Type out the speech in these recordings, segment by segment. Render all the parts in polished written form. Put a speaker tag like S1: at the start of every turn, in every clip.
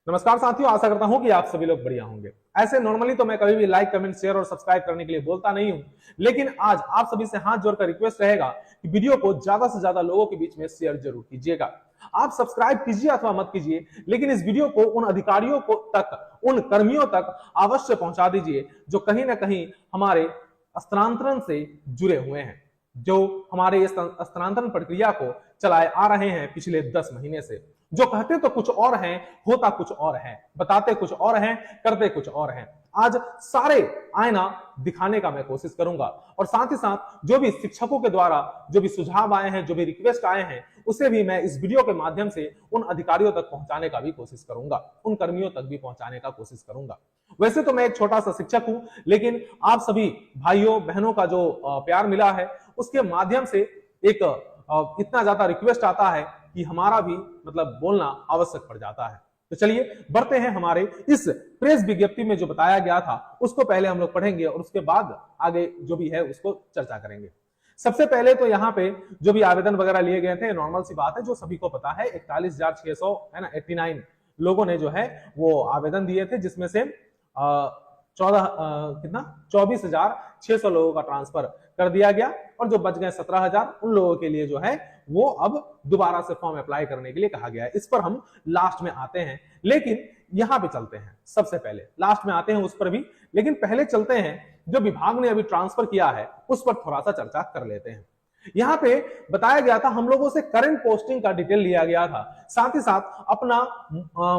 S1: नमस्कार साथियों, आशा करता हूं कि आप सभी लोग बढ़िया होंगे। ऐसे नॉर्मली तो मैं कभी भी लाइक, कमेंट, शेयर और सब्सक्राइब करने के लिए बोलता नहीं हूं, लेकिन आज आप सभी से हाथ जोड़कर रिक्वेस्ट रहेगा कि वीडियो को ज्यादा से ज्यादा लोगों के बीच में शेयर जरूर कीजिएगा। आप सब्सक्राइब कीजिए अथवा मत कीजिए, लेकिन इस वीडियो को उन अधिकारियों को तक, उन कर्मियों तक अवश्य पहुंचा दीजिए जो कहीं ना कहीं हमारे स्थानांतरण से जुड़े हुए हैं, जो हमारे इस स्थानांतरण प्रक्रिया को चलाए आ रहे हैं पिछले 10 महीने से, जो कहते तो कुछ और हैं, होता कुछ और है, बताते कुछ और हैं, करते कुछ और हैं। आज सारे आईना दिखाने का मैं कोशिश करूंगा और साथ ही साथ जो भी शिक्षकों के द्वारा जो भी सुझाव आए हैं, जो भी रिक्वेस्ट आए हैं, उसे भी मैं इस वीडियो के माध्यम से उन अधिकारियों तक पहुंचाने का भी कोशिश करूंगा, उन कर्मियों तक भी पहुंचाने का कोशिश करूंगा। वैसे तो मैं एक छोटा सा शिक्षक हूं, लेकिन आप सभी भाइयों बहनों का जो प्यार मिला है उसके माध्यम से एक इतना ज्यादा रिक्वेस्ट आता है कि हमारा भी मतलब बोलना आवश्यक पड़ जाता है। तो चलिए बढ़ते हैं हमारे इस प्रेस विज्ञप्ति में जो बताया गया था उसको पहले हम लोग पढ़ेंगे और उसके बाद आगे जो भी है उसको चर्चा करेंगे। सबसे पहले तो यहाँ पे जो भी आवेदन वगैरह लिए गए थे, नॉर्मल सी बात है, जो सभी को पता है, 41,600 है ना, 89 लोगों ने जो है वो आवेदन दिए थे, जिसमें से 24,600 लोगों का ट्रांसफर कर दिया गया और जो बच गए 17,000 उन लोगों के लिए जो है वो अब दोबारा से फॉर्म अप्लाई करने के लिए कहा गया है। इस पर हम लास्ट में आते हैं, लेकिन यहां पे चलते हैं। सबसे पहले लास्ट में आते हैं उस पर भी, लेकिन पहले चलते हैं जो विभाग ने अभी ट्रांसफर किया है उस पर थोड़ा सा चर्चा कर लेते हैं। यहां पे बताया गया था, हम लोगों से करंट पोस्टिंग का डिटेल लिया गया था, साथ ही साथ अपना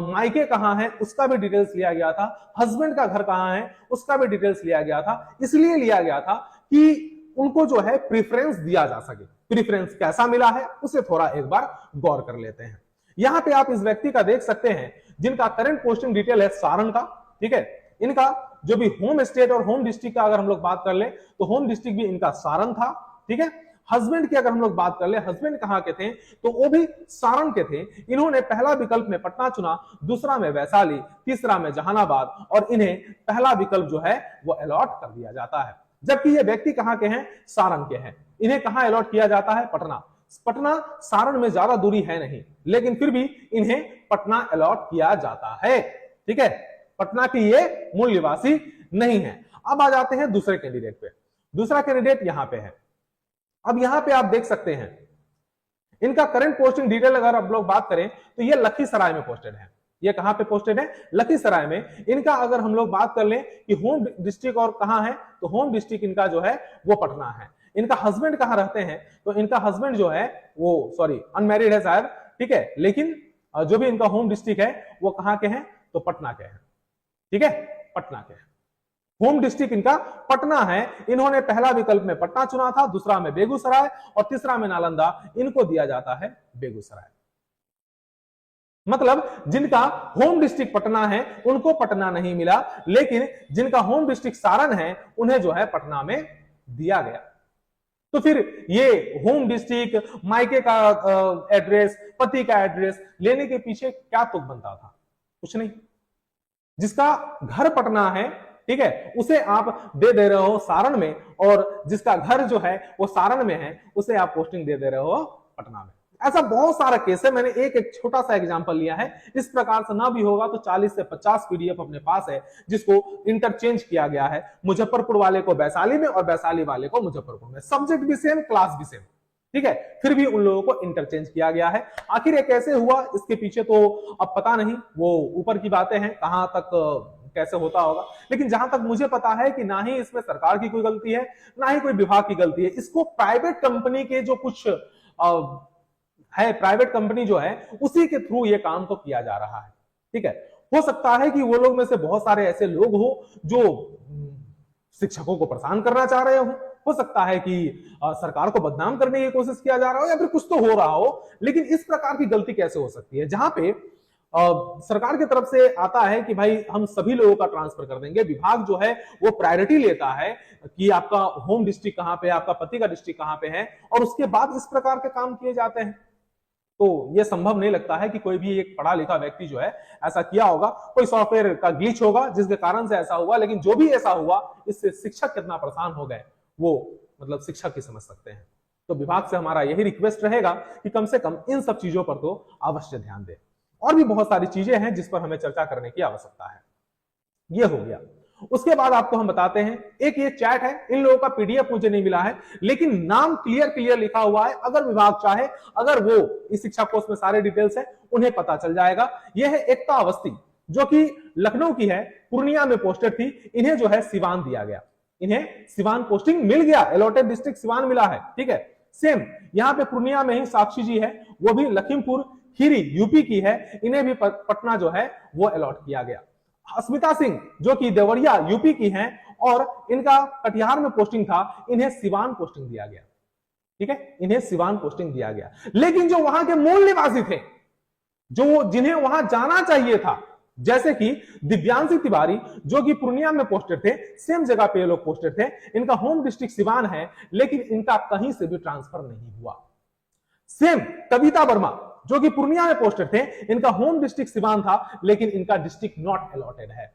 S1: मायके कहां है उसका भी डिटेल्स लिया गया था, हस्बैंड का घर कहां है उसका भी डिटेल्स लिया गया था। इसलिए लिया गया था कि उनको जो है प्रेफरेंस दिया जा सके। प्रेफरेंस कैसा मिला है उसे थोड़ा एक बार गौर कर लेते हैं। यहां पे आप इस व्यक्ति का देख सकते हैं जिनका करंट पोस्टिंग डिटेल है सारण का, ठीक है। इनका जो भी होम स्टेट और होम डिस्ट्रिक्ट का अगर हम लोग बात कर ले तो होम डिस्ट्रिक्ट भी इनका सारण था, ठीक है। हस्बैंड की अगर हम लोग बात कर ले, हस्बैंड कहां के थे तो वो भी सारण के थे। इन्होंने पहला विकल्प में पटना चुना, दूसरा में वैशाली, तीसरा में जहानाबाद और इन्हें पहला विकल्प जो है वो अलॉट कर दिया जाता है। जबकि ये व्यक्ति कहां के हैं, सारण के हैं। इन्हें कहां अलॉट किया जाता है, पटना। पटना सारण में ज्यादा दूरी है नहीं, लेकिन फिर भी इन्हें पटना अलॉट किया जाता है, ठीक है। पटना की ये मूल निवासी नहीं है। अब आ जाते हैं दूसरे कैंडिडेट पे। दूसरा कैंडिडेट यहां पे है। अब यहां पे आप देख सकते हैं इनका करंट पोस्टिंग डिटेल अगर आप लोग बात करें तो ये लखीसराय में पोस्टेड है। ये कहां पे पोस्टेड है, लखीसराय में। इनका अगर हम लोग बात कर लें कि होम डिस्ट्रिक्ट और कहां है तो होम डिस्ट्रिक्ट इनका जो है वो पटना है। इनका हस्बैंड कहां रहते हैं तो इनका हस्बैंड जो है वो अनमैरिड है शायद, ठीक है, लेकिन जो भी इनका होम डिस्ट्रिक्ट है वो कहां के हैं तो पटना के हैं, ठीक है, पटना के हैं। होम डिस्ट्रिक्ट इनका पटना है। इन्होंने पहला विकल्प में पटना चुना था, दूसरा में बेगूसराय और तीसरा में नालंदा। इनको दिया जाता है बेगूसराय। मतलब जिनका होम डिस्ट्रिक्ट पटना है उनको पटना नहीं मिला, लेकिन जिनका होम डिस्ट्रिक्ट सारण है उन्हें जो है पटना में दिया गया। तो फिर ये होम डिस्ट्रिक्ट, मायके का एड्रेस, पति का एड्रेस लेने के पीछे क्या तुक बनता था, कुछ नहीं। जिसका घर पटना है, ठीक है, उसे आप दे रहे हो सारण में, और जिसका घर जो है वो सारण में है उसे आप पोस्टिंग दे रहे हो पटना में। ऐसा बहुत सारा केस है। मैंने एक छोटा सा एग्जांपल लिया है। इस प्रकार से ना भी होगा तो 40 से 50 पीडीएफ अपने पास है जिसको इंटरचेंज किया गया है। मुजफ्फरपुर वाले को वैशाली में और वैशाली वाले को मुजफ्फरपुर में, सब्जेक्ट भी सेम, क्लास भी सेम, ठीक है, फिर भी उन लोगों को इंटरचेंज किया गया है। आखिर ये कैसे हुआ इसके पीछे तो अब पता नहीं, वो ऊपर की बातें हैं, कहां तक कैसे होता होगा। लेकिन जहां तक मुझे पता है कि ना ही इसमें सरकार की कोई गलती है, ना ही कोई विभाग की गलती है। इसको प्राइवेट कंपनी के जो कुछ है, प्राइवेट कंपनी जो है उसी के थ्रू ये काम तो किया जा रहा है, ठीक है। हो सकता है कि वो लोग में से बहुत सारे ऐसे लोग हो जो शिक्षकों को परेशान करना चाह रहे हो सकता है कि सरकार को बदनाम करने की कोशिश किया जा रहा हो, या फिर कुछ तो हो रहा हो। लेकिन इस प्रकार की गलती कैसे हो सकती है जहां पे सरकार की तरफ से आता है कि भाई हम सभी लोगों का ट्रांसफर कर देंगे। विभाग जो है वो प्रायोरिटी लेता है कि आपका होम डिस्ट्रिक्ट कहां पे है, आपका पति का डिस्ट्रिक्ट कहां पे है, और उसके बाद इस प्रकार के काम किए जाते हैं। तो यह संभव नहीं लगता है कि कोई भी एक पढ़ा लिखा व्यक्ति जो है ऐसा किया होगा। कोई सॉफ्टवेयर का ग्लिच होगा जिसके कारण से ऐसा हुआ, लेकिन जो भी ऐसा हुआ इससे शिक्षक कितना परेशान हो गए वो मतलब शिक्षक ही समझ सकते हैं। तो विभाग से हमारा यही रिक्वेस्ट रहेगा कि कम से कम इन सब चीजों पर तो अवश्य ध्यान दें। और भी बहुत सारी चीजें हैं जिस पर हमें चर्चा करने की आवश्यकता है। ये हो गया। उसके बाद आपको हम बताते हैं, एक ये चैट है, इन लोगों का पीडीएफ मुझे नहीं मिला है, लेकिन नाम क्लियर लिखा हुआ है। अगर विभाग चाहे, अगर वो इस शिक्षा कोर्स में सारे डिटेल्स है, उन्हें पता चल जाएगा। यह है एकता अवस्थी, जो कि लखनऊ की है, पूर्णिया में पोस्टेड थी। इन्हें जो है सिवान दिया गया, इन्हें सिवान पोस्टिंग मिल गया, अलॉटेड डिस्ट्रिक्ट सिवान मिला है। ठीक है, सेम यहां पे पूर्णिया में ही साक्षी जी है, वो भी लखीमपुर खीरी यूपी की है, इन्हें भी पटना जो है वो अलॉट किया गया। अस्मिता सिंह जो कि देवरिया यूपी की हैं और इनका कटिहार में पोस्टिंग था, इन्हें सिवान पोस्टिंग दिया गया। ठीक है, इन्हें सिवान पोस्टिंग दिया गया। लेकिन जो वहां के मूल निवासी थे, जो जिन्हें वहां जाना चाहिए था, जैसे कि दिव्यांशी तिवारी जो कि पूर्णिया में पोस्टेड थे, सेम जगह पे ये लोग पोस्टेड थे, इनका होम डिस्ट्रिक्ट सिवान है, लेकिन इनका कहीं से भी ट्रांसफर नहीं हुआ। सेम कविता वर्मा जो कि पूर्णिया में पोस्टेड थे, इनका होम डिस्ट्रिक्ट सिवान था, लेकिन इनका डिस्ट्रिक्ट नॉट अलॉटेड है।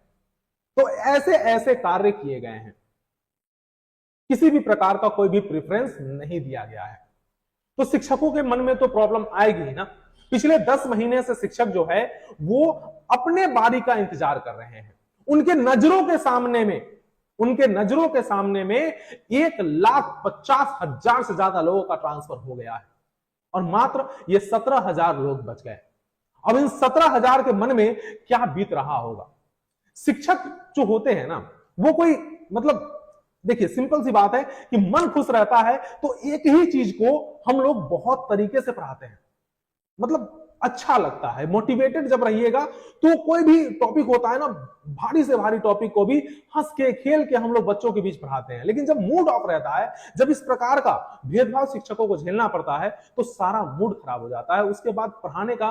S1: तो ऐसे ऐसे कार्य किए गए हैं, किसी भी प्रकार का कोई भी प्रेफरेंस नहीं दिया गया है। तो शिक्षकों के मन में तो प्रॉब्लम आएगी ही ना। पिछले 10 महीने से शिक्षक जो है वो अपने बारी का इंतजार कर रहे हैं। उनके नजरों के सामने में 1,50,000 से ज्यादा लोगों का ट्रांसफर हो गया है और मात्र ये 17,000 लोग बच गए। अब इन 17,000 के मन में क्या बीत रहा होगा। शिक्षक जो होते हैं ना, वो कोई मतलब देखिए सिंपल सी बात है कि मन खुश रहता है तो एक ही चीज को हम लोग बहुत तरीके से पढ़ाते हैं, मतलब अच्छा लगता है। मोटिवेटेड जब रहिएगा तो कोई भी टॉपिक होता है ना, भारी से भारी टॉपिक को भी हंस के खेल के हम लोग बच्चों के बीच पढ़ाते हैं। लेकिन जब मूड ऑफ रहता है, जब इस प्रकार का भेदभाव शिक्षकों को झेलना पड़ता है, तो सारा मूड खराब हो जाता है। उसके बाद पढ़ाने का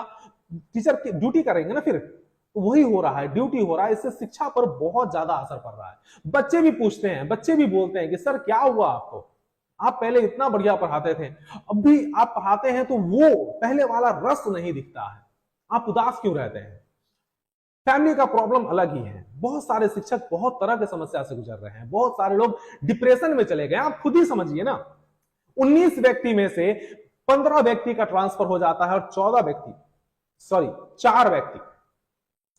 S1: टीचर की ड्यूटी करेंगे ना, फिर वही हो रहा है, ड्यूटी हो रहा है। इससे शिक्षा पर बहुत ज्यादा असर पड़ रहा है। बच्चे भी पूछते हैं, बच्चे भी बोलते हैं कि सर क्या हुआ आपको, आप पहले इतना बढ़िया पढ़ाते थे, अब भी आप पढ़ाते हैं तो वो पहले वाला रस नहीं दिखता है, आप उदास क्यों रहते हैं। फैमिली का प्रॉब्लम अलग ही है। बहुत सारे शिक्षक बहुत तरह की समस्या से गुजर रहे हैं, बहुत सारे लोग डिप्रेशन में चले गए। आप खुद ही समझिए ना, 19 व्यक्ति में से 15 व्यक्ति का ट्रांसफर हो जाता है और 4 व्यक्ति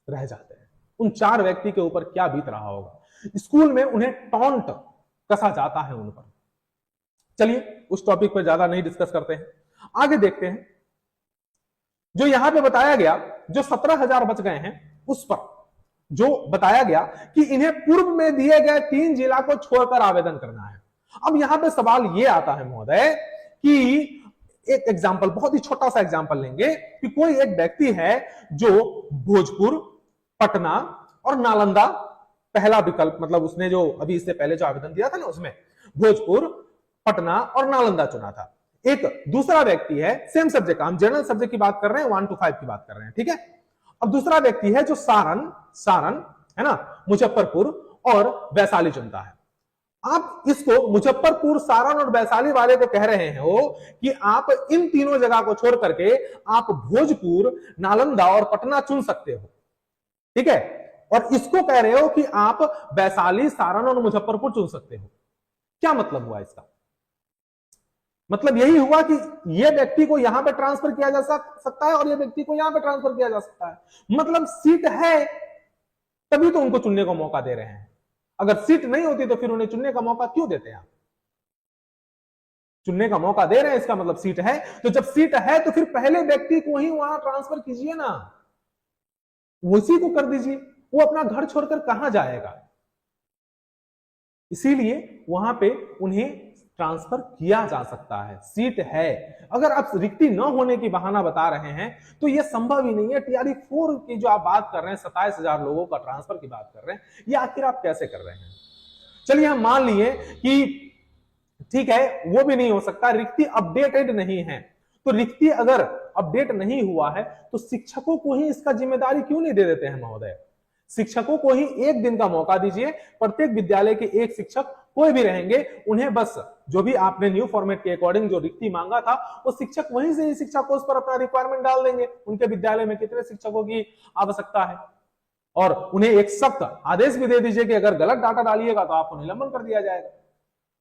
S1: रह जाते हैं। उन 4 व्यक्ति के ऊपर क्या बीत रहा होगा। स्कूल में उन्हें टॉन्ट कसा जाता है उन पर। चलिए उस टॉपिक पर ज्यादा नहीं डिस्कस करते हैं, आगे देखते हैं। जो यहां पे बताया गया, जो 17,000 बच गए हैं, उस पर जो बताया गया कि इन्हें पूर्व में दिए गए 3 जिला को छोड़कर आवेदन करना है। अब यहां पे सवाल यह आता है महोदय कि एक एग्जांपल, बहुत ही छोटा सा एग्जांपल लेंगे कि कोई एक व्यक्ति है जो भोजपुर, पटना और नालंदा, पहला विकल्प मतलब उसने जो अभी इससे पहले जो आवेदन दिया था ना, उसमें भोजपुर, पटना और नालंदा चुना था। एक दूसरा व्यक्ति है, सेम सब्जेक्ट, हम जनरल सब्जेक्ट की बात कर रहे हैं, 1 to 5 की बात कर रहे हैं, ठीक है। अब दूसरा व्यक्ति है जो सारण है ना, मुजफ्फरपुर और वैशाली चुनता है। आप इसको मुजफ्फरपुर, सारण और वैशाली वाले को कह रहे हो कि आप इन तीनों जगह को छोड़ करके आप भोजपुर, नालंदा और पटना चुन सकते हो, ठीक है। और इसको कह रहे हो कि आप वैशाली, सारण और मुजफ्फरपुर चुन सकते हो। क्या मतलब हुआ इसका? मतलब यही हुआ कि यह व्यक्ति को यहां पे ट्रांसफर किया जा सकता है और यह व्यक्ति को यहां पे ट्रांसफर किया जा सकता है। मतलब सीट है तभी तो उनको चुनने का मौका दे रहे हैं। अगर सीट नहीं होती तो फिर उन्हें चुनने का मौका क्यों देते हैं आप? चुनने का मौका दे रहे हैं, इसका मतलब सीट है। तो जब सीट है तो फिर पहले व्यक्ति को ही वहां ट्रांसफर कीजिए ना, उसी को कर दीजिए। वो अपना घर छोड़कर कहां जाएगा? इसीलिए वहां पे उन्हें ट्रांसफर किया जा सकता है, सीट है। अगर आप रिक्ति न होने की बहाना बता रहे हैं तो यह संभव ही नहीं है। टीआरई 4 की जो आप बात कर रहे हैं, 27,000 लोगों का ट्रांसफर की बात कर रहे हैं, ये आखिर आप कैसे कर रहे हैं? चलिए हम मान लिए कि ठीक है, वो भी नहीं हो सकता, रिक्ति अपडेटेड नहीं है। तो रिक्ति अगर अपडेट नहीं हुआ है तो शिक्षकों को ही इसका जिम्मेदारी क्यों नहीं दे देते हैं महोदय? शिक्षकों को ही एक दिन का मौका दीजिए। प्रत्येक विद्यालय के एक शिक्षक कोई भी रहेंगे, उन्हें बस जो भी आपने न्यू फॉर्मेट के अकॉर्डिंग जो रिक्ति मांगा था, वो शिक्षक वहीं से ही शिक्षा कोष पर अपना रिक्वायरमेंट डाल देंगे। उनके विद्यालय में कितने शिक्षकों की आवश्यकता है, और उन्हें एक सख्त आदेश भी दे दीजिए कि अगर गलत डाटा डालिएगा तो आपको निलंबन कर दिया जाएगा।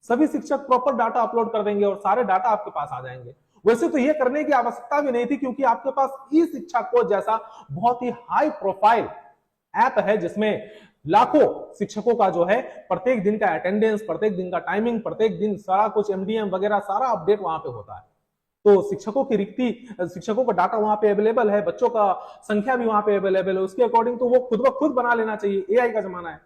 S1: सभी शिक्षक प्रॉपर डाटा अपलोड कर देंगे और सारे डाटा आपके पास आ जाएंगे। वैसे तो ये करने की आवश्यकता भी नहीं थी, क्योंकि आपके पास ई शिक्षा कोच जैसा बहुत ही हाई प्रोफाइल ऐप है, जिसमें लाखों शिक्षकों का जो है प्रत्येक दिन का अटेंडेंस, प्रत्येक दिन का टाइमिंग, प्रत्येक दिन सारा कुछ एमडीएम वगैरह सारा अपडेट वहां पे होता है। तो शिक्षकों की रिक्ति, शिक्षकों का डाटा वहां पे अवेलेबल है, बच्चों का संख्या भी वहां पे अवेलेबल है, उसके अकॉर्डिंग तो वो खुद ब खुद बना लेना चाहिए, एआई का जमाना है।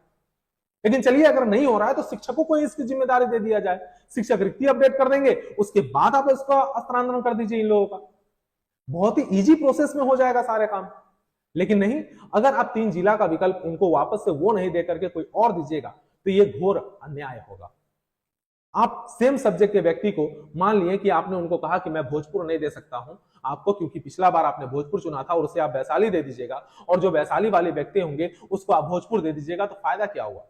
S1: लेकिन चलिए, अगर नहीं हो रहा है तो शिक्षकों को इसकी जिम्मेदारी दे दिया जाए, शिक्षक रिक्ति अपडेट कर देंगे, उसके बाद आप इसका स्थानांतरण कर दीजिए इन लोगों का, बहुत ही इजी प्रोसेस में हो जाएगा सारे काम। लेकिन नहीं, अगर आप 3 जिला का विकल्प इनको वापस से वो नहीं देकर के कोई और दीजिएगा तो ये घोर अन्याय होगा। आप सेम सब्जेक्ट के व्यक्ति को, मान लिए कि आपने उनको कहा कि मैं भोजपुर नहीं दे सकता हूं आपको, क्योंकि पिछला बार आपने भोजपुर चुना था, और उसे आप वैशाली दे दीजिएगा, और जो वैशाली वाले व्यक्ति होंगे उसको आप भोजपुर दे दीजिएगा, तो फायदा क्या हुआ?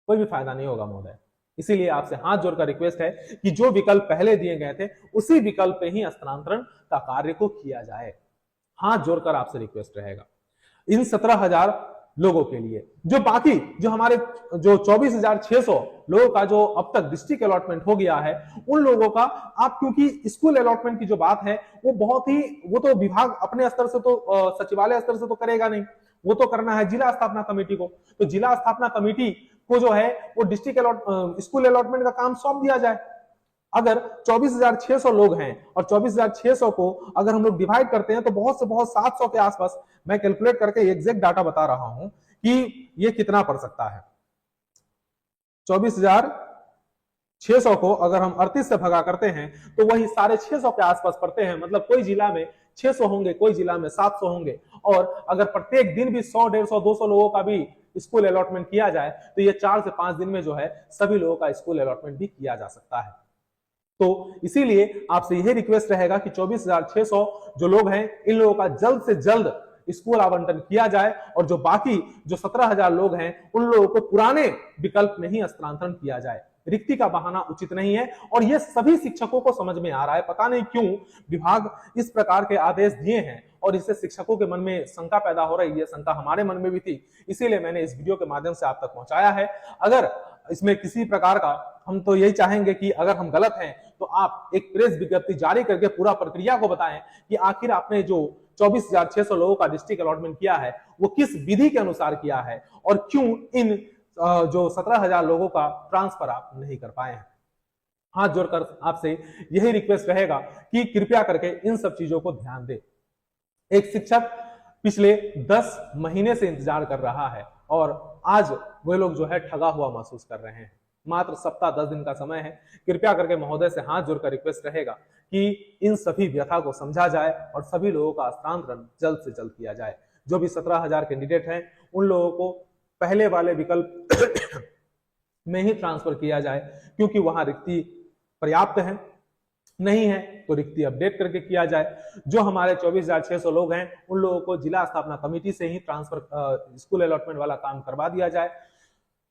S1: कोई भी फायदा नहीं होगा महोदय। इसीलिए आपसे हाथ जोड़कर रिक्वेस्ट है कि जो विकल्प पहले दिए गए थे उसी विकल्प पे ही स्थानांतरण का कार्य को किया जाए। हाथ जोड़कर आपसे रिक्वेस्ट रहेगा इन 17,000 लोगों के लिए। जो बाकी जो हमारे जो 24,600 लोगों का जो अब तक डिस्ट्रिक्ट अलॉटमेंट हो गया है, उन लोगों का आप, क्योंकि स्कूल अलॉटमेंट की जो बात है वो बहुत ही, वो तो विभाग अपने स्तर से तो सचिवालय स्तर से तो करेगा नहीं, वो तो करना है जिला स्थापना कमेटी को। तो जिला स्थापना कमेटी को जो है वो डिस्ट्रिक्ट स्कूल अलॉटमेंट का काम सौंप दिया जाए। अगर 24,600 लोग हैं और 24,600 को अगर हम लोग डिवाइड करते हैं तो बहुत से बहुत 700 के आसपास, मैं कैलकुलेट करके एग्जैक्ट डाटा बता रहा हूं कि ये कितना पड़ सकता है। 24,600 को अगर हम 38 से भगा करते हैं तो वही 650 के आसपास पड़ते हैं। मतलब कोई जिला में 600 होंगे, कोई जिला में 700 होंगे, और अगर प्रत्येक दिन भी 100, 150, 200 लोगों का भी स्कूल अलॉटमेंट किया जाए तो ये 4 से 5 दिन में जो है सभी लोगों का स्कूल अलॉटमेंट भी किया जा सकता है। तो इसीलिए आपसे यही रिक्वेस्ट रहेगा कि 24,600 जो लोग हैं, इन लोगों का जल्द से जल्द स्कूल आवंटन किया जाए, और जो बाकी जो 17,000 लोग हैं उन लोगों को पुराने विकल्प में ही स्थानांतरण किया जाए। रिक्ति का बहाना उचित नहीं है, और यह सभी शिक्षकों को समझ में आ रहा है। पता नहीं क्यों विभाग इस प्रकार के आदेश दिए हैं और इससे शिक्षकों के मन में शंका पैदा हो रही है। शंका हमारे मन में भी थी, इसीलिए मैंने इस वीडियो के माध्यम से आप तक पहुंचाया है। अगर इसमें किसी प्रकार का, हम तो यही चाहेंगे कि अगर हम गलत हैं तो आप एक प्रेस विज्ञप्ति जारी करके पूरा प्रक्रिया को बताएं कि आखिर आपने जो 24,600 लोगों का डिस्ट्रिक्ट अलॉटमेंट किया है वो किस विधि के अनुसार किया है, और क्यों इन जो 17,000 लोगों का ट्रांसफर आप नहीं कर पाए हैं। हाथ जोड़कर आपसे यही रिक्वेस्ट रहेगा कि कृपया करके इन सब चीजों को ध्यान दें। एक शिक्षक पिछले 10 महीने से इंतजार कर रहा है और आज वे लोग जो है ठगा हुआ महसूस कर रहे हैं। मात्र सप्ताह 10 दिन का समय है। कृपया करके महोदय से हाथ जोड़कर रिक्वेस्ट रहेगा कि इन सभी व्यथा को समझा जाए और सभी लोगों का स्थानांतरण जल्द से जल्द किया जाए। जो भी 17,000 कैंडिडेट हैं उन लोगों को पहले वाले विकल्प में ही ट्रांसफर किया जाए, क्योंकि वहां रिक्ति पर्याप्त है, नहीं है तो रिक्ति अपडेट करके किया जाए। जो हमारे 24,600 लोग हैं उन लोगों को जिला स्थापना कमेटी से ही ट्रांसफर स्कूल अलॉटमेंट वाला काम करवा दिया जाए।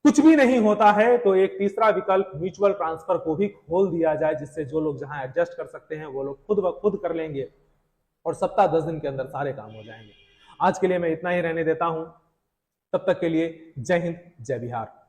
S1: कुछ भी नहीं होता है तो एक तीसरा विकल्प म्यूचुअल ट्रांसफर को भी खोल दिया जाए, जिससे जो लोग जहां एडजस्ट कर सकते हैं वो लोग खुद ब खुद कर लेंगे और सप्ताह 10 दिन के अंदर सारे काम हो जाएंगे। आज के लिए मैं इतना ही रहने देता हूं। तब तक के लिए जय हिंद, जय बिहार।